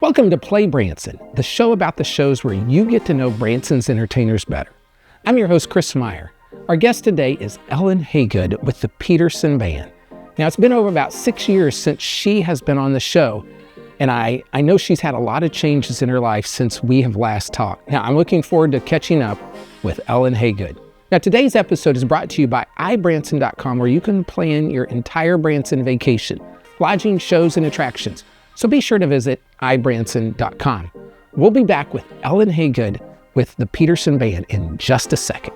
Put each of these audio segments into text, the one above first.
Welcome to PlayBranson, the show about the shows where you get to know Branson's entertainers better. I'm your host, Chris Meyer. Our guest today is Ellen Haygood with the Peterson Band. Now, it's been over about 6 years since she has been on the show, and I know she's had a lot of changes in her life since we have last talked. Now, I'm looking forward to catching up with Ellen Haygood. Now, today's episode is brought to you by iBranson.com, where you can plan your entire Branson vacation, lodging, shows, and attractions. So be sure to visit iBranson.com. We'll be back with Ellen Haygood with the Peterson Band in just a second.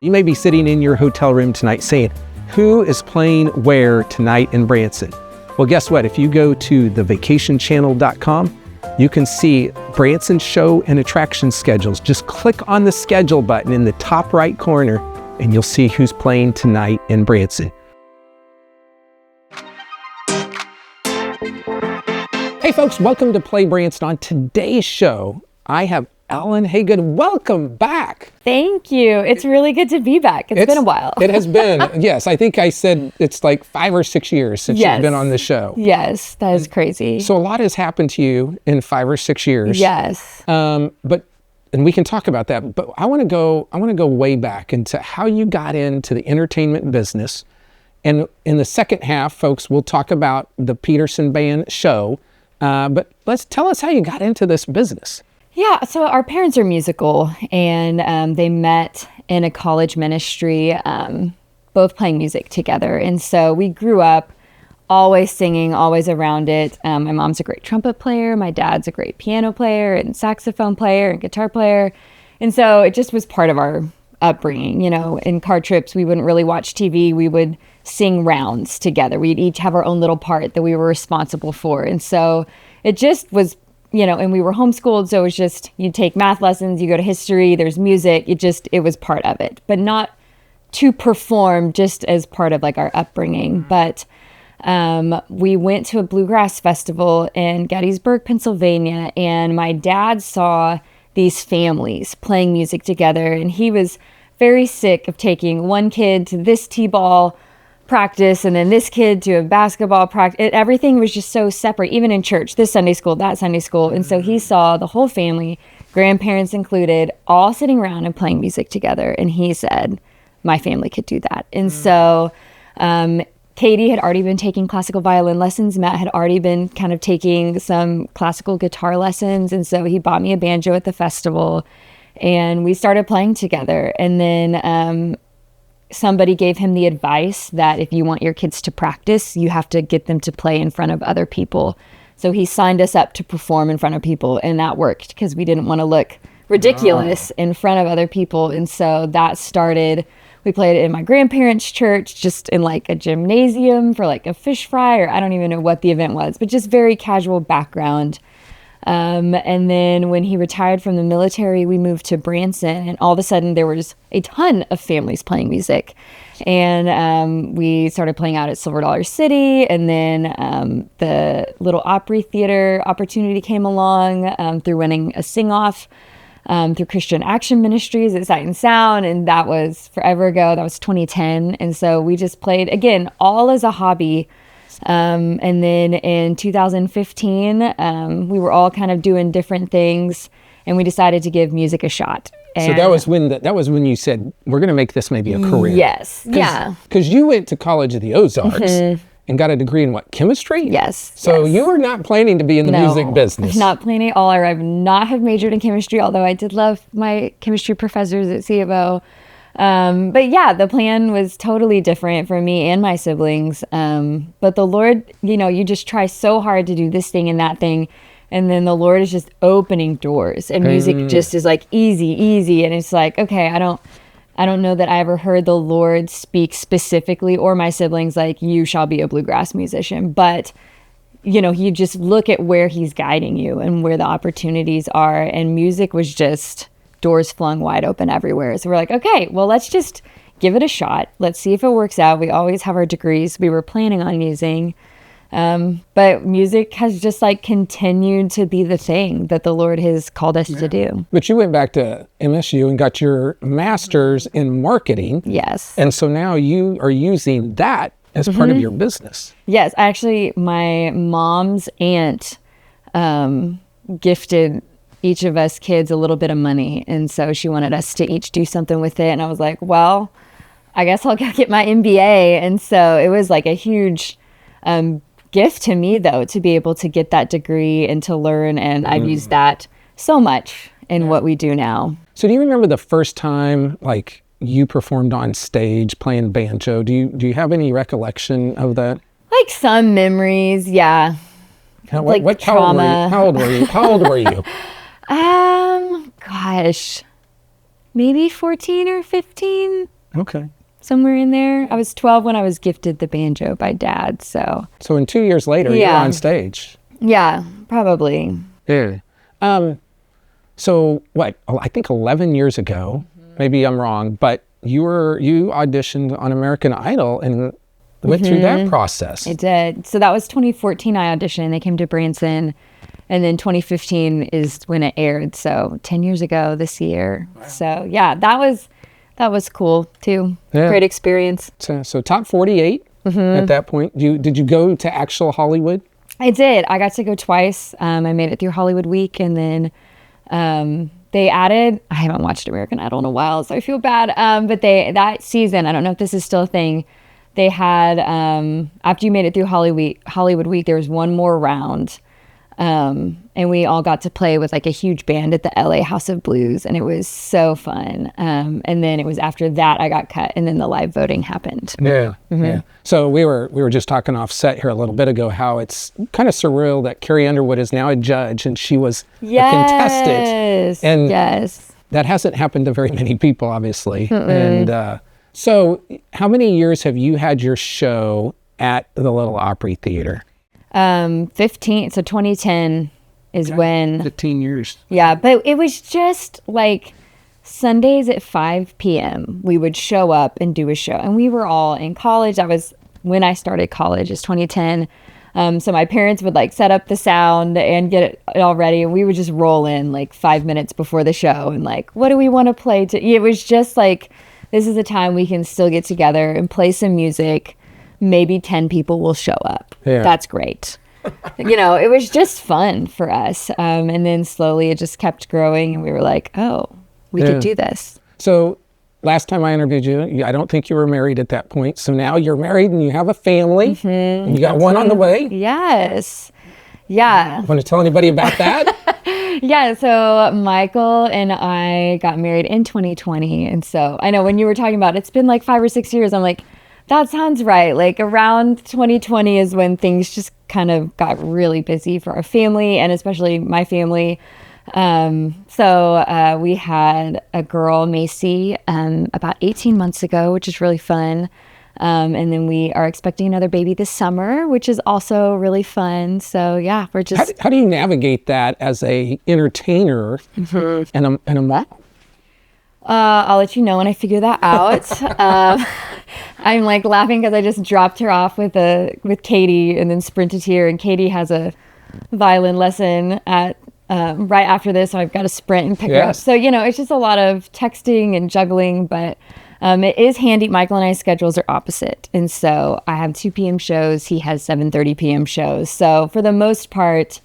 You may be sitting in your hotel room tonight saying, who is playing where tonight in Branson? Well, guess what? If you go to thevacationchannel.com, you can see Branson show and attraction schedules. Just click on the schedule button in the top right corner and you'll see who's playing tonight in Branson. Hey folks, welcome to PlayBranson. On today's show, I have Ellen Haygood. Welcome back. Thank you. It's really good to be back. It's been a while. It has been. Yes, I think I said it's like 5 or 6 years since you've been on the show. Yes, that is crazy. So a lot has happened to you in 5 or 6 years. Yes. And we can talk about that. But I want to go way back into how you got into the entertainment business. And in the second half, folks, we'll talk about the Peterson Band show. But tell us how you got into this business. Yeah, so our parents are musical, and they met in a college ministry, both playing music together. And so we grew up always singing, always around it. My mom's a great trumpet player. My dad's a great piano player and saxophone player and guitar player. And so it just was part of our upbringing. You know, in car trips, we wouldn't really watch TV. We would sing rounds together. We'd each have our own little part that we were responsible for. And so it just was, you know, and we were homeschooled, so it was just, you take math lessons, you go to history, there's music, it was part of it, but not to perform, just as part of like our upbringing. But we went to a Bluegrass festival in Gettysburg, Pennsylvania, and my dad saw these families playing music together, and he was very sick of taking one kid to this t-ball practice and then this kid to a basketball practice. Everything was just so separate, even in church, this Sunday school, that Sunday school. And so he saw the whole family, grandparents included, all sitting around and playing music together. And he said, my family could do that. And so Katie had already been taking classical violin lessons. Matt had already been kind of taking some classical guitar lessons. And so he bought me a banjo at the festival and we started playing together. And then somebody gave him the advice that if you want your kids to practice, you have to get them to play in front of other people. So he signed us up to perform in front of people, and that worked because we didn't want to look ridiculous in front of other people. And so that started, we played it in my grandparents' church, just in like a gymnasium for like a fish fry, or I don't even know what the event was, but just very casual background. And then when he retired from the military, we moved to Branson, and all of a sudden there was a ton of families playing music. And we started playing out at Silver Dollar City, and then the little Opry Theater opportunity came along through winning a sing-off through Christian Action Ministries at Sight and Sound, and that was forever ago. That was 2010. And so we just played, again, all as a hobby. And then in 2015, we were all kind of doing different things, and we decided to give music a shot. And so that was when you said, we're going to make this maybe a career. Yes. Yeah. Because you went to college at the Ozarks and got a degree in what, chemistry? Yes. So you were not planning to be in the music business. Not planning at all. I would not have majored in chemistry, although I did love my chemistry professors at C of O. But yeah, the plan was totally different for me and my siblings. But the Lord, you know, you just try so hard to do this thing and that thing. And then the Lord is just opening doors, and music just is like easy. And it's like, okay, I don't know that I ever heard the Lord speak specifically, or my siblings, like, you shall be a bluegrass musician. But, you know, you just look at where he's guiding you and where the opportunities are. And music was just doors flung wide open everywhere. So we're like, okay, well, let's just give it a shot. Let's see if it works out. We always have our degrees we were planning on using. But music has just like continued to be the thing that the Lord has called us to do. But you went back to MSU and got your master's in marketing. Yes. And so now you are using that as part of your business. Yes. Actually, my mom's aunt gifted each of us kids a little bit of money. And so she wanted us to each do something with it. And I was like, well, I guess I'll go get my MBA. And so it was like a huge gift to me, though, to be able to get that degree and to learn. And I've used that so much in what we do now. So do you remember the first time like you performed on stage playing banjo? Do you have any recollection of that? Like some memories, yeah. Like trauma. How old were you? How old were you? Gosh, maybe 14 or 15. Okay. Somewhere in there. I was 12 when I was gifted the banjo by Dad, so. So in 2 years later, you're on stage. Yeah, probably. Yeah. So what, I think 11 years ago, maybe I'm wrong, but you auditioned on American Idol and went through that process. I did. So that was 2014 I auditioned. They came to Branson. And then 2015 is when it aired. So 10 years ago this year. Wow. So yeah, that was cool too. Yeah. Great experience. So top 48 at that point. Did you go to actual Hollywood? I did. I got to go twice. I made it through Hollywood Week, and then they added, I haven't watched American Idol in a while, so I feel bad. But that season, I don't know if this is still a thing, they had, after you made it through Hollywood Week, there was one more round. And we all got to play with like a huge band at the LA House of Blues, and it was so fun. And then it was after that I got cut, and then the live voting happened. Yeah, yeah. So we were just talking off set here a little bit ago how it's kind of surreal that Carrie Underwood is now a judge and she was a contestant. And that hasn't happened to very many people, obviously. And so how many years have you had your show at the Little Opry Theater? 15. So 2010 is when 15 years. Yeah, but it was just like Sundays at 5 p.m. we would show up and do a show, and we were all in college. That was when I started college, is 2010. So my parents would like set up the sound and get it all ready, and we would just roll in like 5 minutes before the show and like, what do we want to play? It was just like, this is a time we can still get together and play some music. Maybe 10 people will show up. Yeah. That's great. It was just fun for us. And then slowly it just kept growing, and we were like, oh, we could do this. So last time I interviewed you, I don't think you were married at that point. So now you're married and you have a family. And you got one on the way. Yes. Yeah. Want to tell anybody about that? Yeah. So Michael and I got married in 2020. And so I know when you were talking about it's been like 5 or 6 years, I'm like, that sounds right. Like around 2020 is when things just kind of got really busy for our family, and especially my family. So we had a girl, Macy, about 18 months ago, which is really fun. And then we are expecting another baby this summer, which is also really fun. So yeah, we're just... How do you navigate that as a entertainer and a mom? I'll let you know when I figure that out. I'm like laughing because I just dropped her off with Katie and then sprinted here, and Katie has a violin lesson at right after this, so I've got to sprint and pick her up. So it's just a lot of texting and juggling, but it is handy. Michael and I's schedules are opposite, and so I have 2 p.m. shows. He has 7:30 p.m. shows. So for the most part,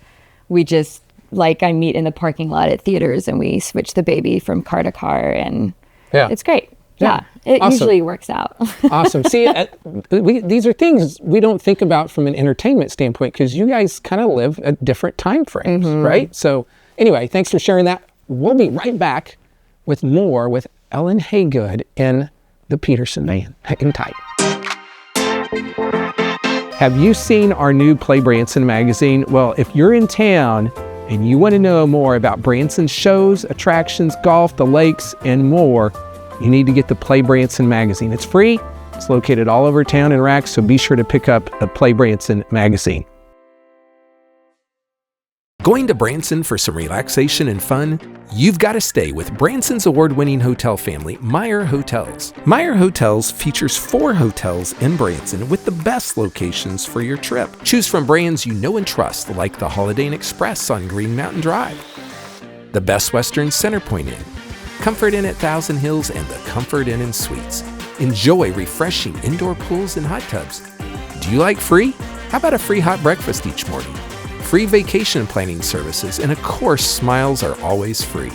we just I meet in the parking lot at theaters, and we switch the baby from car to car, and it's great. Yeah, it usually works out. Awesome. See, these are things we don't think about from an entertainment standpoint, because you guys kind of live at different time frames, right? So anyway, thanks for sharing that. We'll be right back with more with Ellen Haygood in the Peterson Band. Hang tight. Have you seen our new PlayBranson magazine? Well, if you're in town and you want to know more about Branson's shows, attractions, golf, the lakes, and more, you need to get the PlayBranson magazine. It's free. It's located all over town in racks, so be sure to pick up a PlayBranson magazine. Going to Branson for some relaxation and fun? You've got to stay with Branson's award-winning hotel family, Meyer Hotels. Meyer Hotels features 4 hotels in Branson with the best locations for your trip. Choose from brands you know and trust, like the Holiday Inn Express on Green Mountain Drive, the Best Western Centerpoint Inn, Comfort Inn at Thousand Hills, and the Comfort Inn and Suites. Enjoy refreshing indoor pools and hot tubs. Do you like free? How about a free hot breakfast each morning? Free vacation planning services, and of course, smiles are always free.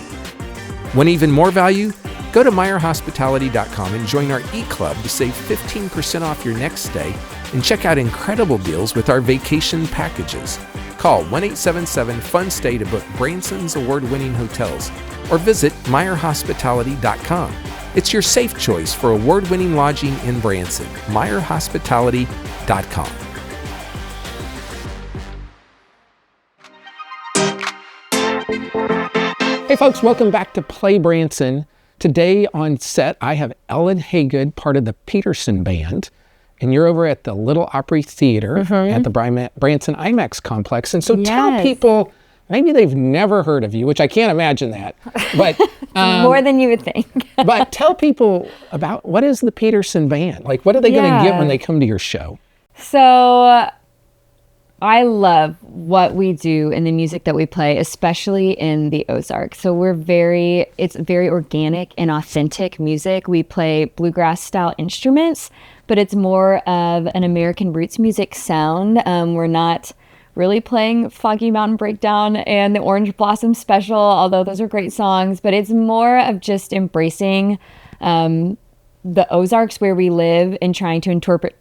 Want even more value? Go to meyerhospitality.com and join our e-club to save 15% off your next stay and check out incredible deals with our vacation packages. Call 1-877-FUN-STAY to book Branson's award-winning hotels or visit meyerhospitality.com. It's your safe choice for award-winning lodging in Branson. meyerhospitality.com. Hey folks, welcome back to PlayBranson. Today on set, I have Ellen Haygood, part of the Peterson band, and you're over at the Little Opry Theater at the Branson IMAX complex. And so tell people, maybe they've never heard of you, which I can't imagine that, but more than you would think. but tell people about what is the Peterson band? Like, what are they going to get when they come to your show? So I love what we do in the music that we play, especially in the Ozarks. So it's very organic and authentic music. We play Bluegrass style instruments, but it's more of an American roots music sound. We're not really playing Foggy Mountain Breakdown and the Orange Blossom Special, although those are great songs, but it's more of just embracing the Ozarks where we live and trying to interpret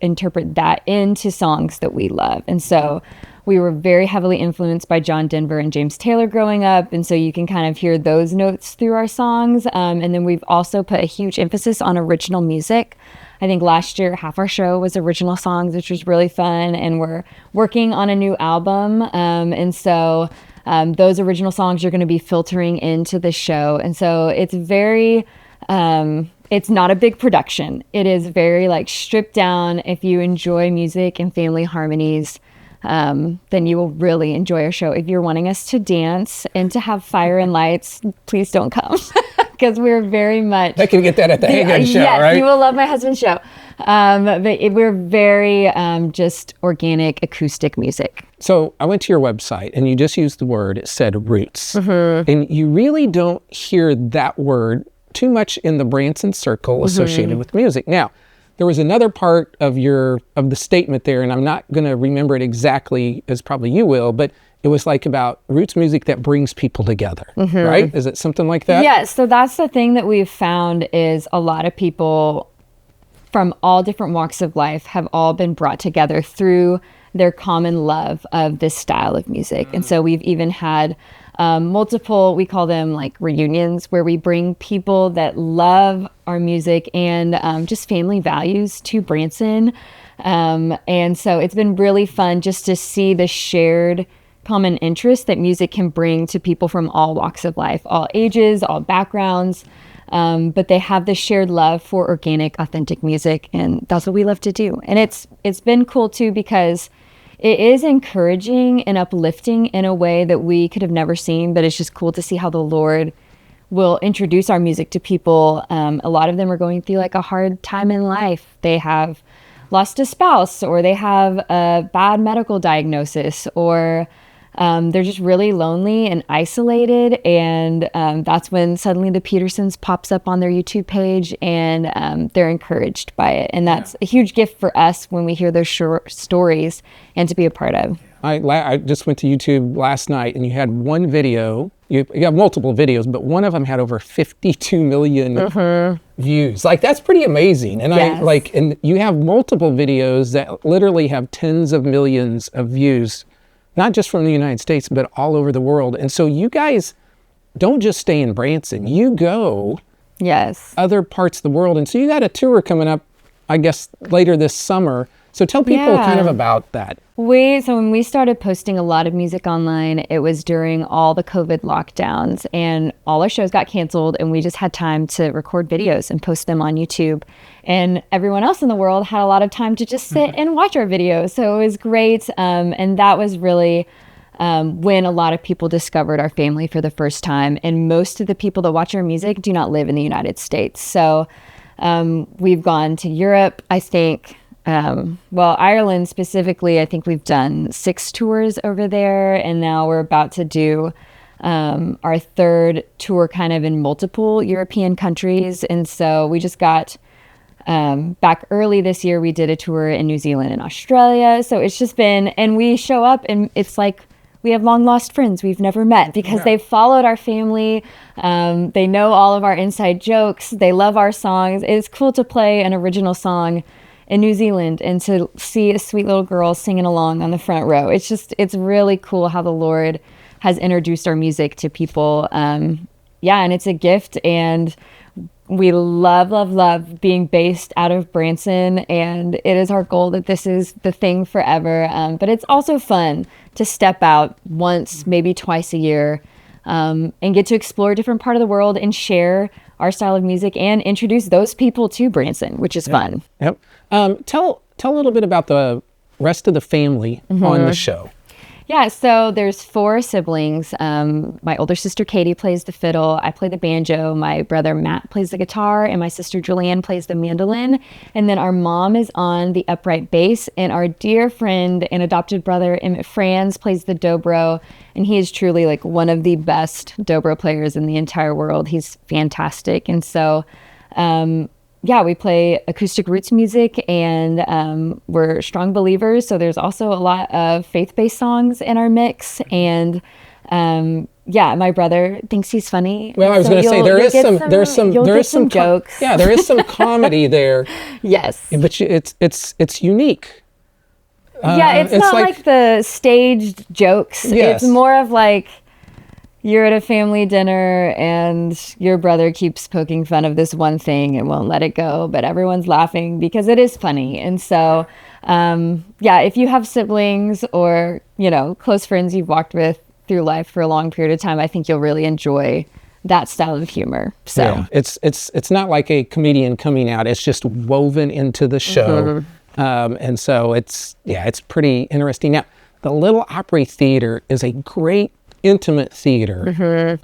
that into songs that we love. And so we were very heavily influenced by John Denver and James Taylor growing up. And so you can kind of hear those notes through our songs. And then we've also put a huge emphasis on original music. I think last year, half our show was original songs, which was really fun. And we're working on a new album. And so those original songs are going to be filtering into the show. And so it's very... it's not a big production. It is very stripped down. If you enjoy music and family harmonies, then you will really enjoy our show. If you're wanting us to dance and to have fire and lights, please don't come because we're very much... They can get that at the Haygood show, yes, right? You will love my husband's show. But we're very just organic acoustic music. So I went to your website and you just used the word, it said roots. And you really don't hear that word too much in the Branson circle associated with music. Now, there was another part of the statement there, and I'm not going to remember it exactly as probably you will, but it was about roots music that brings people together, right? Is it something like that? Yes. So that's the thing that we've found is a lot of people from all different walks of life have all been brought together through their common love of this style of music. And so we've even had multiple, we call them reunions, where we bring people that love our music and just family values to Branson. And so it's been really fun just to see the shared common interest that music can bring to people from all walks of life, all ages, all backgrounds. But they have this shared love for organic, authentic music. And that's what we love to do. And it's been cool too, because it is encouraging and uplifting in a way that we could have never seen, but it's just cool to see how the Lord will introduce our music to people. A lot of them are going through a hard time in life. They have lost a spouse, or they have a bad medical diagnosis, or they're just really lonely and isolated. And that's when suddenly the Petersens pops up on their YouTube page, and they're encouraged by it. And that's a huge gift for us when we hear those stories and to be a part of. I just went to YouTube last night, and you had one video. You have multiple videos, but one of them had over 52 million views. That's pretty amazing. And yes. And you have multiple videos that literally have tens of millions of views, not just from the United States, but all over the world. And so you guys don't just stay in Branson. You go other parts of the world. And so you got a tour coming up, I guess, later this summer. So tell people kind of about that. So when we started posting a lot of music online, it was during all the COVID lockdowns, and all our shows got canceled, and we just had time to record videos and post them on YouTube. And everyone else in the world had a lot of time to just sit and watch our videos. So it was great. And that was really when a lot of people discovered our family for the first time. And most of the people that watch our music do not live in the United States. So we've gone to Europe, I think. Ireland specifically, I think we've done 6 tours over there. And now we're about to do our 3rd tour kind of in multiple European countries. And so we just got back early this year. We did a tour in New Zealand and Australia. So it's just been, and we show up and it's like we have long lost friends we've never met because they've followed our family. They know all of our inside jokes. They love our songs. It's cool to play an original song in New Zealand and to see a sweet little girl singing along on the front row. It's really cool how the Lord has introduced our music to people. And it's a gift. And we love being based out of Branson. And it is our goal that this is the thing forever. But it's also fun to step out once, maybe twice a year, and get to explore a different part of the world and share our style of music and introduce those people to Branson, which is fun. Yep. Tell a little bit about the rest of the family on the show. Yeah, so there's 4 siblings. My older sister Katie plays the fiddle. I play the banjo. My brother Matt plays the guitar, and my sister Julianne plays the mandolin. And then our mom is on the upright bass, and our dear friend and adopted brother Emmett Franz plays the dobro. And he is truly like one of the best dobro players in the entire world. He's fantastic. And so, we play acoustic roots music, and we're strong believers. So there's also a lot of faith-based songs in our mix. And my brother thinks he's funny. Well, I was going to say there is some jokes. There is some comedy there. Yes, but it's unique. It's not like the staged jokes. Yes. It's more of like, you're at a family dinner and your brother keeps poking fun of this one thing and won't let it go, but everyone's laughing because it is funny. And so, if you have siblings or, close friends you've walked with through life for a long period of time, I think you'll really enjoy that style of humor. So it's not like a comedian coming out. It's just woven into the show. And so it's pretty interesting. Now, the Little Opry Theater is a great intimate theater.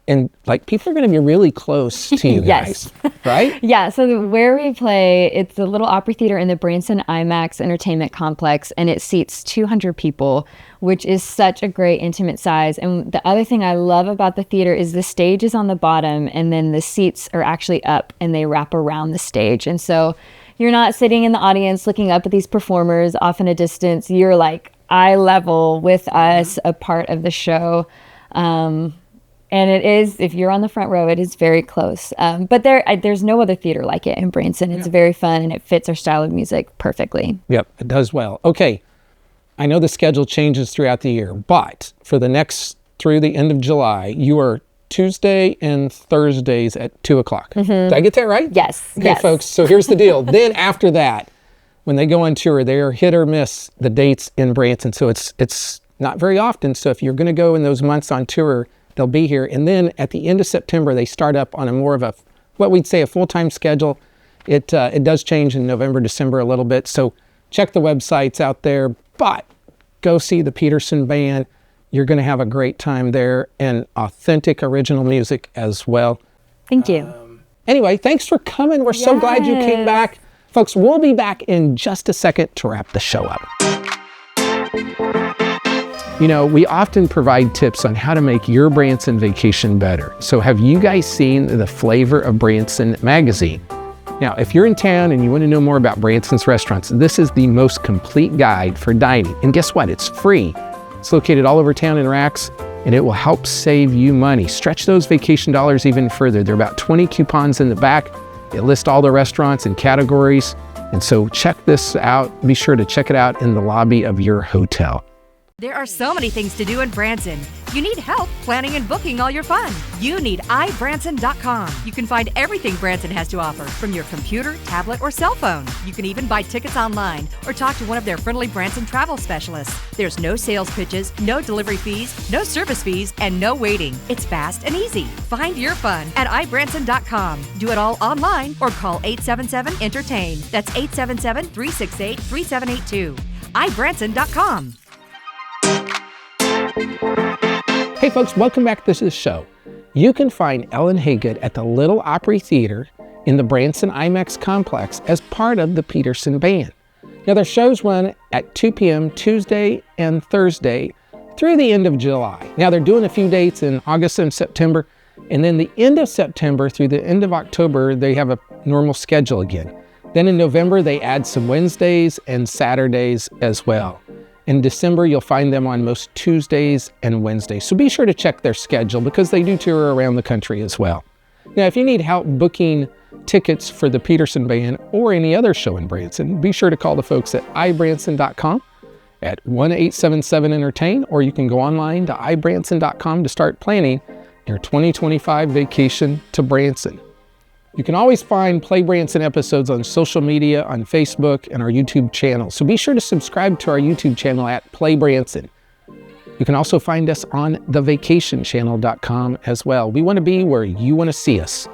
And like people are going to be really close to you guys, right? Yeah. So where we play, it's the Little Opry Theater in the Branson IMAX Entertainment Complex, and it seats 200 people, which is such a great intimate size. And the other thing I love about the theater is the stage is on the bottom, and then the seats are actually up and they wrap around the stage. And so you're not sitting in the audience looking up at these performers off in a distance. You're like eye level with us, a part of the show. And it is, if you're on the front row, it is very close. But there's no other theater like it in Branson. It's very fun, and it fits our style of music perfectly. Yep, it does well. Okay, I know the schedule changes throughout the year, but for the next, through the end of July, you are Tuesday and Thursdays at 2:00. Did I get that right? Yes. Okay, yes. folks, so here's the deal. Then after that, when they go on tour, they are hit or miss the dates in Branson. So it's not very often. So if you're going to go in those months on tour, they'll be here. And then at the end of September, they start up on a more of a, what we'd say a full-time schedule. It does change in November, December a little bit. So check the websites out there, but go see the Peterson Band. You're going to have a great time there, and authentic original music as well. Thank you. Anyway, thanks for coming. We're so glad you came back. Folks, we'll be back in just a second to wrap the show up. We often provide tips on how to make your Branson vacation better. So have you guys seen the Flavor of Branson magazine? Now, if you're in town and you want to know more about Branson's restaurants, this is the most complete guide for dining. And guess what? It's free. It's located all over town in racks, and it will help save you money. Stretch those vacation dollars even further. There are about 20 coupons in the back. It lists all the restaurants and categories. And so check this out. Be sure to check it out in the lobby of your hotel. There are so many things to do in Branson. You need help planning and booking all your fun. You need ibranson.com. You can find everything Branson has to offer from your computer, tablet, or cell phone. You can even buy tickets online or talk to one of their friendly Branson travel specialists. There's no sales pitches, no delivery fees, no service fees, and no waiting. It's fast and easy. Find your fun at ibranson.com. Do it all online or call 877-ENTERTAIN. That's 877-368-3782. ibranson.com. Hey folks, welcome back to the show. You can find Ellen Haygood at the Little Opry Theater in the Branson IMAX complex as part of the Peterson Band. Now their shows run at 2 p.m. Tuesday and Thursday through the end of July. Now they're doing a few dates in August and September, and then the end of September through the end of October, they have a normal schedule again. Then in November, they add some Wednesdays and Saturdays as well. In December, you'll find them on most Tuesdays and Wednesdays. So be sure to check their schedule because they do tour around the country as well. Now, if you need help booking tickets for the Peterson Band or any other show in Branson, be sure to call the folks at ibranson.com at 1-877-ENTERTAIN, or you can go online to ibranson.com to start planning your 2025 vacation to Branson. You can always find PlayBranson episodes on social media, on Facebook, and our YouTube channel. So be sure to subscribe to our YouTube channel at PlayBranson. You can also find us on thevacationchannel.com as well. We want to be where you want to see us.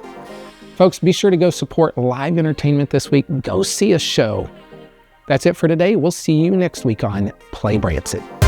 Folks, be sure to go support live entertainment this week. Go see a show. That's it for today. We'll see you next week on PlayBranson.